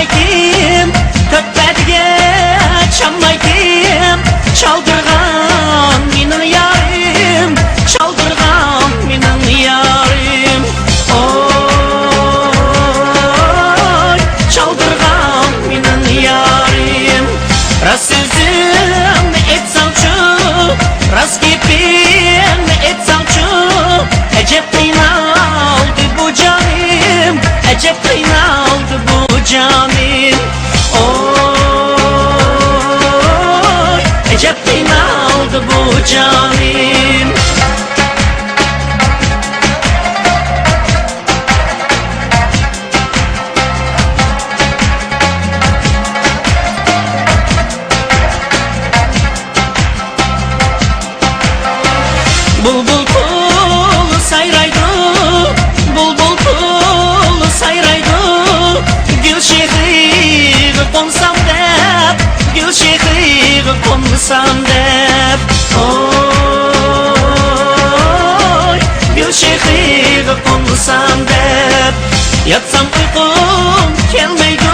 çalmaydım, tötbedige çalmaydım. Çaldırgan minin yarim, çaldırgan minin yarim. Oy, çaldırgan minin yarim. Rast sözüm et salçı, rast gepim et salçı. Ecep kıynaldı bu canım, ecep kıynaldı bu canım. Oy, ecep kıynaldı bu canım. Bulbul kulu sayraydı, bulbul kulu sayraydı. Gül şehri konsam dep, gül şehri konsam dep. Oy, gül şehri konsam dep. Yatsam uykum gelmeydi,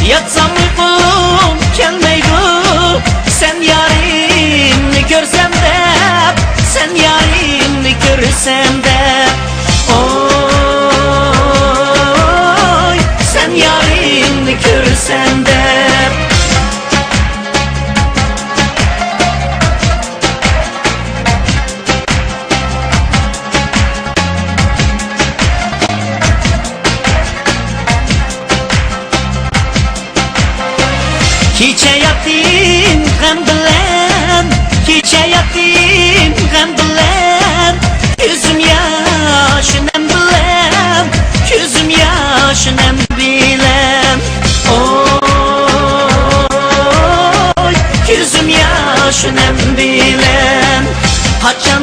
yatsam uykum gelmeydi. Sen yarimni görsem dep, sen yarimni görsem de. Oy, sen yarimni görsem de. Kecha yatim gam bilan, kecha yatim gam bilan. Ko'zim yoshinam bilan, ko'zim yoshinam bilan. Oy, ko'zim yoshinam bilan. Qachon